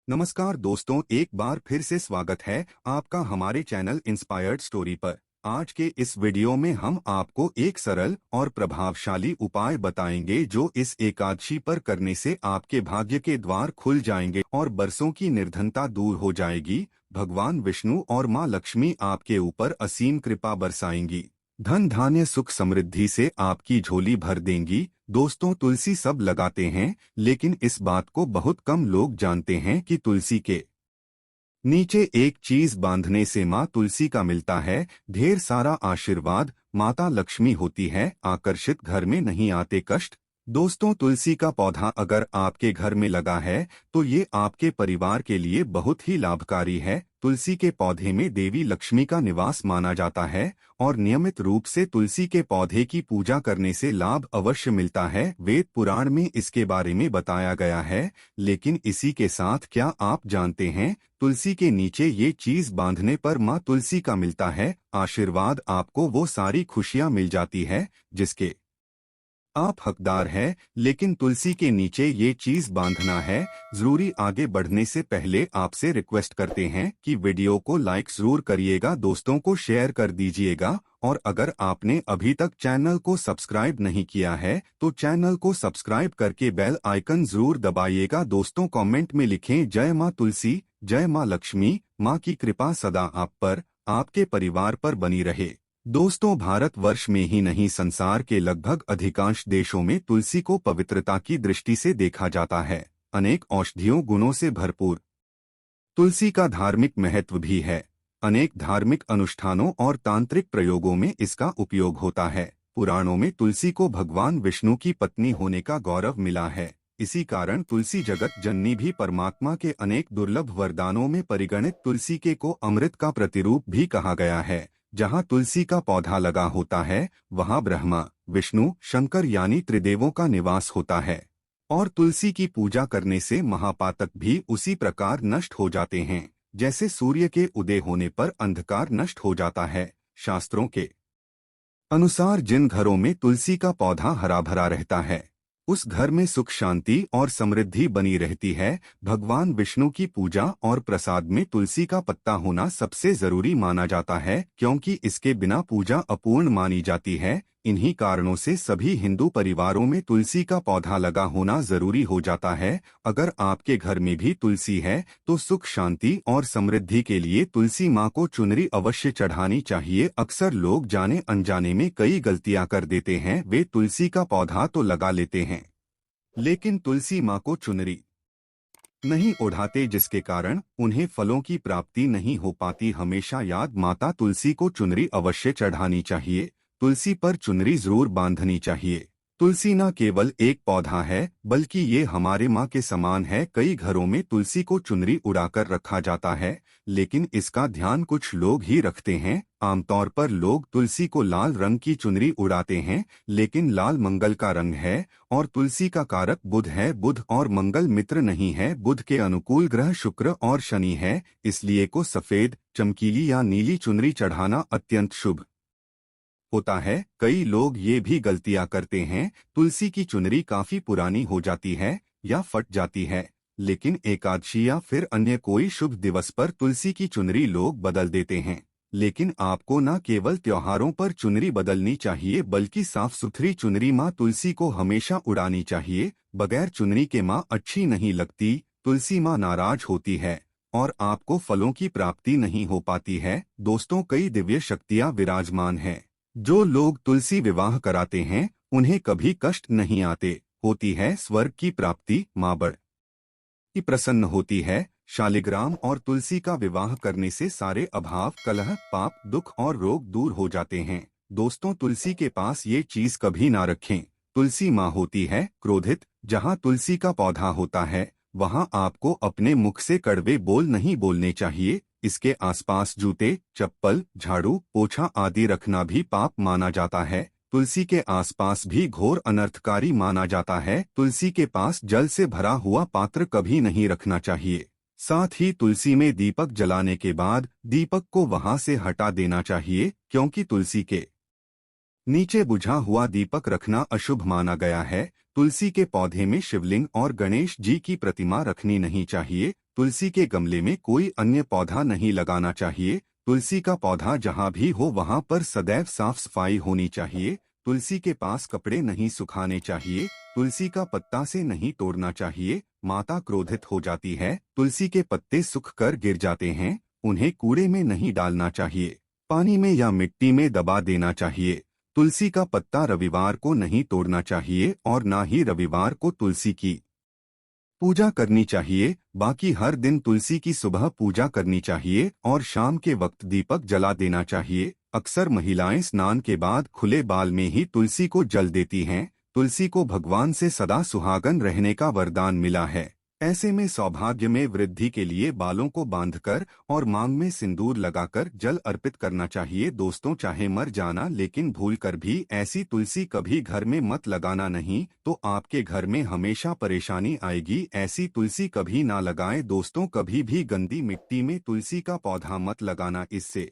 नमस्कार दोस्तों, एक बार फिर से स्वागत है आपका हमारे चैनल इंस्पायर्ड स्टोरी पर। आज के इस वीडियो में हम आपको एक सरल और प्रभावशाली उपाय बताएंगे जो इस एकादशी पर करने से आपके भाग्य के द्वार खुल जाएंगे और बरसों की निर्धनता दूर हो जाएगी। भगवान विष्णु और माँ लक्ष्मी आपके ऊपर असीम कृपा बरसाएंगी। धन धान्य सुख समृद्धि से आपकी झोली भर देंगी। दोस्तों, तुलसी सब लगाते हैं, लेकिन इस बात को बहुत कम लोग जानते हैं कि तुलसी के नीचे एक चीज बांधने से माँ तुलसी का मिलता है ढेर सारा आशीर्वाद। माता लक्ष्मी होती है आकर्षित, घर में नहीं आते कष्ट। दोस्तों, तुलसी का पौधा अगर आपके घर में लगा है तो ये आपके परिवार के लिए बहुत ही लाभकारी है। तुलसी के पौधे में देवी लक्ष्मी का निवास माना जाता है और नियमित रूप से तुलसी के पौधे की पूजा करने से लाभ अवश्य मिलता है। वेद पुराण में इसके बारे में बताया गया है। लेकिन इसी के साथ क्या आप जानते हैं, तुलसी के नीचे ये चीज बांधने पर माँ तुलसी का मिलता है आशीर्वाद। आपको वो सारी खुशियाँ मिल जाती है जिसके आप हकदार हैं। लेकिन तुलसी के नीचे ये चीज बांधना है जरूरी। आगे बढ़ने से पहले आपसे रिक्वेस्ट करते हैं कि वीडियो को लाइक जरूर करिएगा, दोस्तों को शेयर कर दीजिएगा और अगर आपने अभी तक चैनल को सब्सक्राइब नहीं किया है तो चैनल को सब्सक्राइब करके बेल आइकन जरूर दबाइएगा। दोस्तों, कमेंट में लिखें जय माँ तुलसी, जय माँ लक्ष्मी। माँ की कृपा सदा आप पर, आपके परिवार पर बनी रहे। दोस्तों, भारतवर्ष में ही नहीं संसार के लगभग अधिकांश देशों में तुलसी को पवित्रता की दृष्टि से देखा जाता है। अनेक औषधीयों गुणों से भरपूर तुलसी का धार्मिक महत्व भी है। अनेक धार्मिक अनुष्ठानों और तांत्रिक प्रयोगों में इसका उपयोग होता है। पुराणों में तुलसी को भगवान विष्णु की पत्नी होने का गौरव मिला है। इसी कारण तुलसी जगत जननी भी परमात्मा के अनेक दुर्लभ वरदानों में परिगणित। तुलसी के को अमृत का प्रतिरूप भी कहा गया है। जहाँ तुलसी का पौधा लगा होता है वहाँ ब्रह्मा विष्णु शंकर यानी त्रिदेवों का निवास होता है और तुलसी की पूजा करने से महापातक भी उसी प्रकार नष्ट हो जाते हैं जैसे सूर्य के उदय होने पर अंधकार नष्ट हो जाता है। शास्त्रों के अनुसार जिन घरों में तुलसी का पौधा हरा भरा रहता है उस घर में सुख शांति और समृद्धि बनी रहती है। भगवान विष्णु की पूजा और प्रसाद में तुलसी का पत्ता होना सबसे जरूरी माना जाता है क्योंकि इसके बिना पूजा अपूर्ण मानी जाती है। इन्हीं कारणों से सभी हिंदू परिवारों में तुलसी का पौधा लगा होना जरूरी हो जाता है। अगर आपके घर में भी तुलसी है तो सुख शांति और समृद्धि के लिए तुलसी माँ को चुनरी अवश्य चढ़ानी चाहिए। अक्सर लोग जाने अनजाने में कई गलतियां कर देते हैं। वे तुलसी का पौधा तो लगा लेते हैं लेकिन तुलसी माँ को चुनरी नहीं ओढ़ाते, जिसके कारण उन्हें फलों की प्राप्ति नहीं हो पाती। हमेशा याद, माता तुलसी को चुनरी अवश्य चढ़ानी चाहिए। तुलसी पर चुनरी जरूर बांधनी चाहिए। तुलसी न केवल एक पौधा है बल्कि ये हमारे माँ के समान है। कई घरों में तुलसी को चुनरी उड़ाकर रखा जाता है लेकिन इसका ध्यान कुछ लोग ही रखते हैं। आमतौर पर लोग तुलसी को लाल रंग की चुनरी उड़ाते हैं लेकिन लाल मंगल का रंग है और तुलसी का कारक बुध है। बुध और मंगल मित्र नहीं है। बुध के अनुकूल ग्रह शुक्र और शनि है, इसलिए को सफेद चमकीली या नीली चुनरी चढ़ाना अत्यंत शुभ होता है। कई लोग ये भी गलतियां करते हैं, तुलसी की चुनरी काफी पुरानी हो जाती है या फट जाती है लेकिन एकादशी या फिर अन्य कोई शुभ दिवस पर तुलसी की चुनरी लोग बदल देते हैं। लेकिन आपको न केवल त्योहारों पर चुनरी बदलनी चाहिए बल्कि साफ सुथरी चुनरी माँ तुलसी को हमेशा उड़ानी चाहिए। बगैर चुनरी के माँ अच्छी नहीं लगती। तुलसी माँ नाराज होती है और आपको फलों की प्राप्ति नहीं हो पाती है। दोस्तों, कई दिव्य शक्तियाँ विराजमान हैं। जो लोग तुलसी विवाह कराते हैं उन्हें कभी कष्ट नहीं आते। होती है स्वर्ग की प्राप्ति। माँ बड़ी प्रसन्न होती है। शालिग्राम और तुलसी का विवाह करने से सारे अभाव कलह पाप दुख और रोग दूर हो जाते हैं। दोस्तों, तुलसी के पास ये चीज कभी ना रखें। तुलसी माँ होती है क्रोधित। जहाँ तुलसी का पौधा होता है वहाँ आपको अपने मुख से कड़वे बोल नहीं बोलने चाहिए। इसके आसपास जूते चप्पल झाड़ू पोछा आदि रखना भी पाप माना जाता है। तुलसी के आसपास भी घोर अनर्थकारी माना जाता है। तुलसी के पास जल से भरा हुआ पात्र कभी नहीं रखना चाहिए। साथ ही तुलसी में दीपक जलाने के बाद दीपक को वहां से हटा देना चाहिए क्योंकि तुलसी के नीचे बुझा हुआ दीपक रखना अशुभ माना गया है। तुलसी के पौधे में शिवलिंग और गणेश जी की प्रतिमा रखनी नहीं चाहिए। तुलसी के गमले में कोई अन्य पौधा नहीं लगाना चाहिए। तुलसी का पौधा जहाँ भी हो वहाँ पर सदैव साफ सफाई होनी चाहिए। तुलसी के पास कपड़े नहीं सुखाने चाहिए। तुलसी का पत्ता से नहीं तोड़ना चाहिए, माता क्रोधित हो जाती है। तुलसी के पत्ते सूख कर गिर जाते हैं, उन्हें कूड़े में नहीं डालना चाहिए, पानी में या मिट्टी में दबा देना चाहिए। तुलसी का पत्ता रविवार को नहीं तोड़ना चाहिए और ना ही रविवार को तुलसी की पूजा करनी चाहिए। बाकी हर दिन तुलसी की सुबह पूजा करनी चाहिए और शाम के वक्त दीपक जला देना चाहिए। अक्सर महिलाएं स्नान के बाद खुले बाल में ही तुलसी को जल देती हैं। तुलसी को भगवान से सदा सुहागन रहने का वरदान मिला है। ऐसे में सौभाग्य में वृद्धि के लिए बालों को बांधकर और मांग में सिंदूर लगाकर जल अर्पित करना चाहिए। दोस्तों, चाहे मर जाना लेकिन भूलकर भी ऐसी तुलसी कभी घर में मत लगाना, नहीं तो आपके घर में हमेशा परेशानी आएगी। ऐसी तुलसी कभी ना लगाएं। दोस्तों, कभी भी गंदी मिट्टी में तुलसी का पौधा मत लगाना, इससे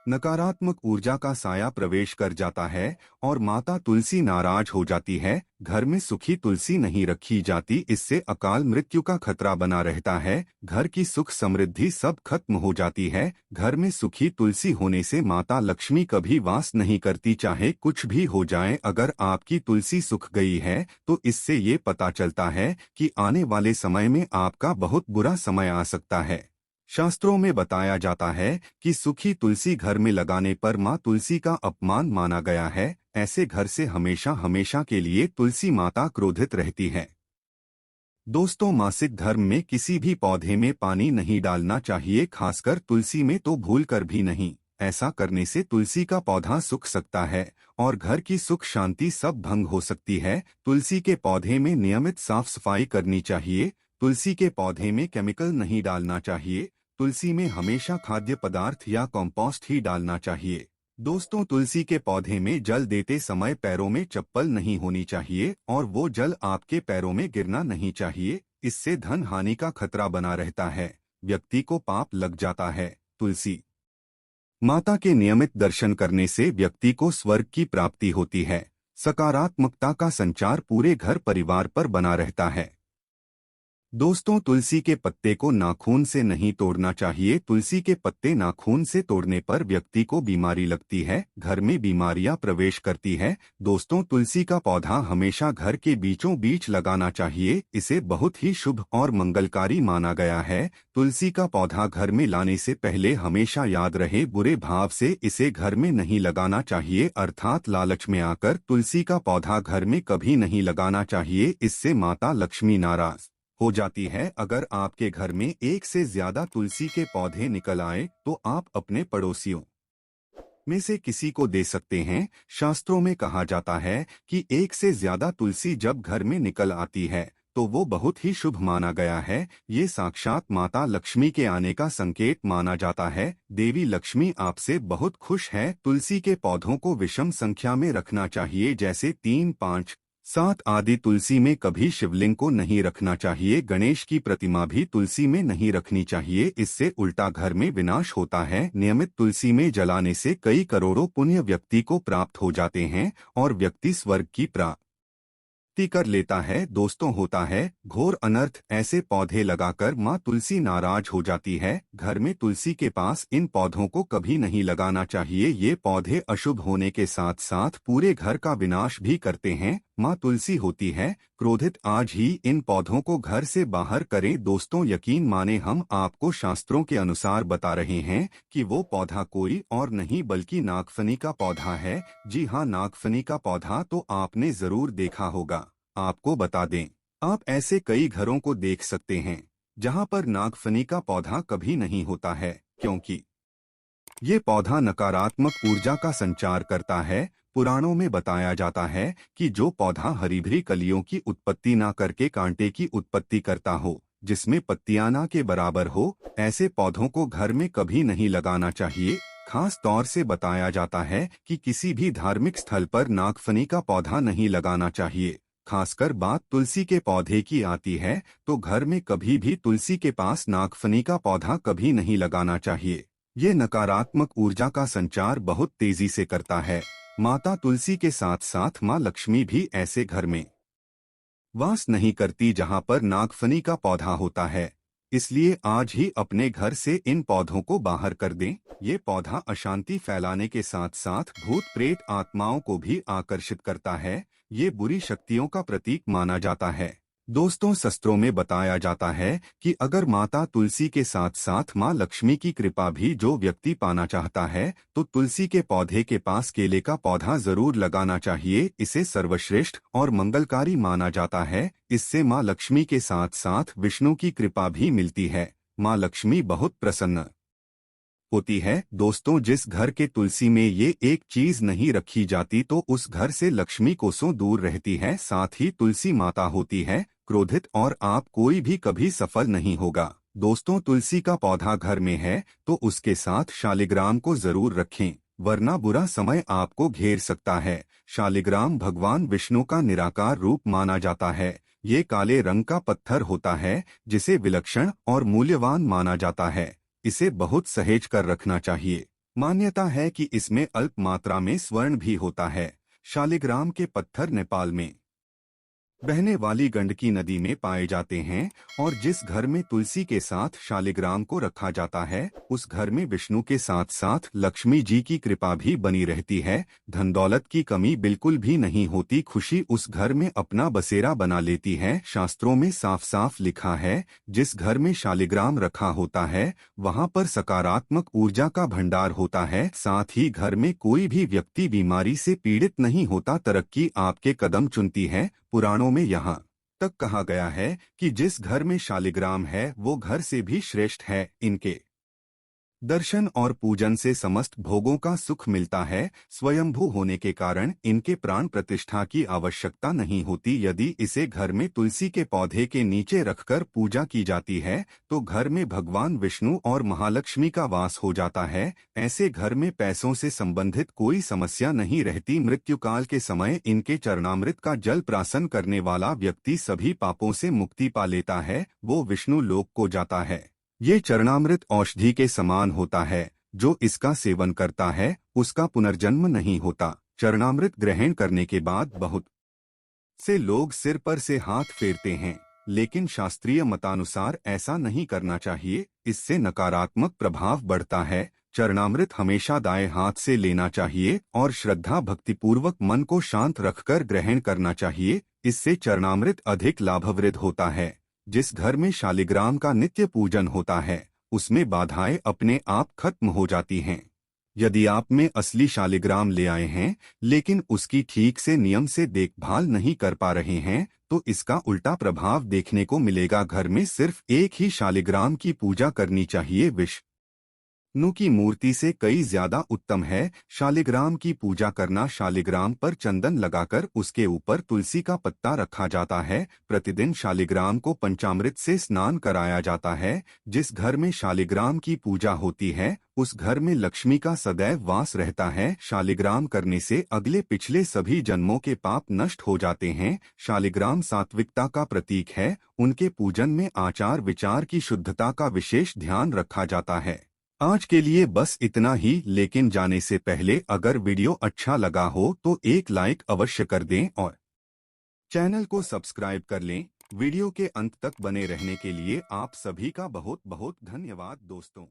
नकारात्मक ऊर्जा का साया प्रवेश कर जाता है और माता तुलसी नाराज हो जाती है। घर में सूखी तुलसी नहीं रखी जाती, इससे अकाल मृत्यु का खतरा बना रहता है। घर की सुख समृद्धि सब खत्म हो जाती है। घर में सूखी तुलसी होने से माता लक्ष्मी कभी वास नहीं करती, चाहे कुछ भी हो जाए। अगर आपकी तुलसी सूख गई है तो इससे ये पता चलता है कि आने वाले समय में आपका बहुत बुरा समय आ सकता है। शास्त्रों में बताया जाता है कि सूखी तुलसी घर में लगाने पर मां तुलसी का अपमान माना गया है। ऐसे घर से हमेशा हमेशा के लिए तुलसी माता क्रोधित रहती है। दोस्तों, मासिक धर्म में किसी भी पौधे में पानी नहीं डालना चाहिए, खासकर तुलसी में तो भूलकर भी नहीं। ऐसा करने से तुलसी का पौधा सूख सकता है और घर की सुख शांति सब भंग हो सकती है। तुलसी के पौधे में नियमित साफ सफाई करनी चाहिए। तुलसी के पौधे में केमिकल नहीं डालना चाहिए। तुलसी में हमेशा खाद्य पदार्थ या कंपोस्ट ही डालना चाहिए। दोस्तों, तुलसी के पौधे में जल देते समय पैरों में चप्पल नहीं होनी चाहिए और वो जल आपके पैरों में गिरना नहीं चाहिए। इससे धन हानि का खतरा बना रहता है, व्यक्ति को पाप लग जाता है। तुलसी माता के नियमित दर्शन करने से व्यक्ति को स्वर्ग की प्राप्ति होती है। सकारात्मकता का संचार पूरे घर परिवार पर बना रहता है। दोस्तों, तुलसी के पत्ते को नाखून से नहीं तोड़ना चाहिए। तुलसी के पत्ते नाखून से तोड़ने पर व्यक्ति को बीमारी लगती है, घर में बीमारियां प्रवेश करती है। दोस्तों, तुलसी का पौधा हमेशा घर के बीचों बीच लगाना चाहिए, इसे बहुत ही शुभ और मंगलकारी माना गया है। तुलसी का पौधा घर में लाने से पहले हमेशा याद रहे, बुरे भाव से इसे घर में नहीं लगाना चाहिए, अर्थात लालच में आकर तुलसी का पौधा घर में कभी नहीं लगाना चाहिए। इससे माता लक्ष्मी नाराज हो जाती है। अगर आपके घर में एक से ज्यादा तुलसी के पौधे निकल आए तो आप अपने पड़ोसियों में से किसी को दे सकते हैं। शास्त्रों में कहा जाता है कि एक से ज्यादा तुलसी जब घर में निकल आती है तो वो बहुत ही शुभ माना गया है। ये साक्षात माता लक्ष्मी के आने का संकेत माना जाता है। देवी लक्ष्मी आपसे बहुत खुश है। तुलसी के पौधों को विषम संख्या में रखना चाहिए, जैसे 3, 5, 7 आदि। तुलसी में कभी शिवलिंग को नहीं रखना चाहिए। गणेश की प्रतिमा भी तुलसी में नहीं रखनी चाहिए, इससे उल्टा घर में विनाश होता है। नियमित तुलसी में जलाने से कई करोड़ों पुण्य व्यक्ति को प्राप्त हो जाते हैं और व्यक्ति स्वर्ग की प्राप्ति कर लेता है। दोस्तों, होता है घोर अनर्थ। ऐसे पौधे लगाकर माँ तुलसी नाराज हो जाती है। घर में तुलसी के पास इन पौधों को कभी नहीं लगाना चाहिए। ये पौधे अशुभ होने के साथ साथ पूरे घर का विनाश भी करते हैं। माँ तुलसी होती है क्रोधित। आज ही इन पौधों को घर से बाहर करें। दोस्तों, यकीन माने हम आपको शास्त्रों के अनुसार बता रहे हैं कि वो पौधा कोई और नहीं बल्कि नागफनी का पौधा है। जी हाँ, नागफनी का पौधा तो आपने जरूर देखा होगा। आपको बता दें, आप ऐसे कई घरों को देख सकते हैं जहां पर नागफनी का पौधा कभी नहीं होता है, क्योंकि ये पौधा नकारात्मक ऊर्जा का संचार करता है। पुराणों में बताया जाता है कि जो पौधा हरी भरी कलियों की उत्पत्ति ना करके कांटे की उत्पत्ति करता हो, जिसमें पत्तियां ना के बराबर हो, ऐसे पौधों को घर में कभी नहीं लगाना चाहिए। खास तौर से बताया जाता है कि किसी भी धार्मिक स्थल पर नागफनी का पौधा नहीं लगाना चाहिए। खासकर बात तुलसी के पौधे की आती है तो घर में कभी भी तुलसी के पास नागफनी का पौधा कभी नहीं लगाना चाहिए। ये नकारात्मक ऊर्जा का संचार बहुत तेजी से करता है। माता तुलसी के साथ साथ माँ लक्ष्मी भी ऐसे घर में वास नहीं करती जहाँ पर नागफनी का पौधा होता है। इसलिए आज ही अपने घर से इन पौधों को बाहर कर दें। ये पौधा अशांति फैलाने के साथ साथ भूत प्रेत आत्माओं को भी आकर्षित करता है। ये बुरी शक्तियों का प्रतीक माना जाता है। दोस्तों, शास्त्रों में बताया जाता है कि अगर माता तुलसी के साथ साथ माँ लक्ष्मी की कृपा भी जो व्यक्ति पाना चाहता है तो तुलसी के पौधे के पास केले का पौधा जरूर लगाना चाहिए। इसे सर्वश्रेष्ठ और मंगलकारी माना जाता है। इससे माँ लक्ष्मी के साथ साथ विष्णु की कृपा भी मिलती है। माँ लक्ष्मी बहुत प्रसन्न होती है। दोस्तों, जिस घर के तुलसी में ये एक चीज नहीं रखी जाती तो उस घर से लक्ष्मी कोसों दूर रहती है। साथ ही तुलसी माता होती है क्रोधित और आप कोई भी कभी सफल नहीं होगा। दोस्तों, तुलसी का पौधा घर में है तो उसके साथ शालिग्राम को जरूर रखें, वरना बुरा समय आपको घेर सकता है। शालिग्राम भगवान विष्णु का निराकार रूप माना जाता है। ये काले रंग का पत्थर होता है जिसे विलक्षण और मूल्यवान माना जाता है। इसे बहुत सहेज कर रखना चाहिए। मान्यता है कि इसमें अल्प मात्रा में स्वर्ण भी होता है। शालिग्राम के पत्थर नेपाल में बहने वाली गंडकी नदी में पाए जाते हैं और जिस घर में तुलसी के साथ शालिग्राम को रखा जाता है उस घर में विष्णु के साथ साथ लक्ष्मी जी की कृपा भी बनी रहती है। धन दौलत की कमी बिल्कुल भी नहीं होती। खुशी उस घर में अपना बसेरा बना लेती है। शास्त्रों में साफ साफ लिखा है, जिस घर में शालिग्राम रखा होता है वहां पर सकारात्मक ऊर्जा का भंडार होता है। साथ ही घर में कोई भी व्यक्ति बीमारी से पीड़ित नहीं होता। तरक्की आपके कदम चुनती है। पुराणों में यहाँ तक कहा गया है कि जिस घर में शालिग्राम है वो घर से भी श्रेष्ठ है। इनके दर्शन और पूजन से समस्त भोगों का सुख मिलता है। स्वयंभू होने के कारण इनके प्राण प्रतिष्ठा की आवश्यकता नहीं होती। यदि इसे घर में तुलसी के पौधे के नीचे रखकर पूजा की जाती है तो घर में भगवान विष्णु और महालक्ष्मी का वास हो जाता है। ऐसे घर में पैसों से संबंधित कोई समस्या नहीं रहती। मृत्युकाल के समय इनके चरणामृत का जल प्राशन करने वाला व्यक्ति सभी पापों से मुक्ति पा लेता है। वो विष्णु लोक को जाता है। ये चरणामृत औषधि के समान होता है। जो इसका सेवन करता है उसका पुनर्जन्म नहीं होता। चरणामृत ग्रहण करने के बाद बहुत से लोग सिर पर से हाथ फेरते हैं, लेकिन शास्त्रीय मतानुसार ऐसा नहीं करना चाहिए। इससे नकारात्मक प्रभाव बढ़ता है। चरणामृत हमेशा दाएं हाथ से लेना चाहिए और श्रद्धा भक्तिपूर्वक मन को शांत रखकर ग्रहण करना चाहिए। इससे चरणामृत अधिक लाभप्रद होता है। जिस घर में शालिग्राम का नित्य पूजन होता है उसमें बाधाएं अपने आप खत्म हो जाती हैं। यदि आप में असली शालिग्राम ले आए हैं लेकिन उसकी ठीक से नियम से देखभाल नहीं कर पा रहे हैं तो इसका उल्टा प्रभाव देखने को मिलेगा। घर में सिर्फ एक ही शालिग्राम की पूजा करनी चाहिए। विष्णु की मूर्ति से कई ज्यादा उत्तम है। शालिग्राम की पूजा करना। शालिग्राम पर चंदन लगाकर उसके ऊपर तुलसी का पत्ता रखा जाता है। प्रतिदिन शालिग्राम को पंचामृत से स्नान कराया जाता है। जिस घर में शालिग्राम की पूजा होती है उस घर में लक्ष्मी का सदैव वास रहता है। शालिग्राम करने से अगले पिछले सभी जन्मों के पाप नष्ट हो जाते हैं। शालिग्राम सात्विकता का प्रतीक है। उनके पूजन में आचार विचार की शुद्धता का विशेष ध्यान रखा जाता है। आज के लिए बस इतना ही, लेकिन जाने से पहले अगर वीडियो अच्छा लगा हो तो एक लाइक अवश्य कर दें और चैनल को सब्सक्राइब कर लें। वीडियो के अंत तक बने रहने के लिए आप सभी का बहुत बहुत धन्यवाद दोस्तों।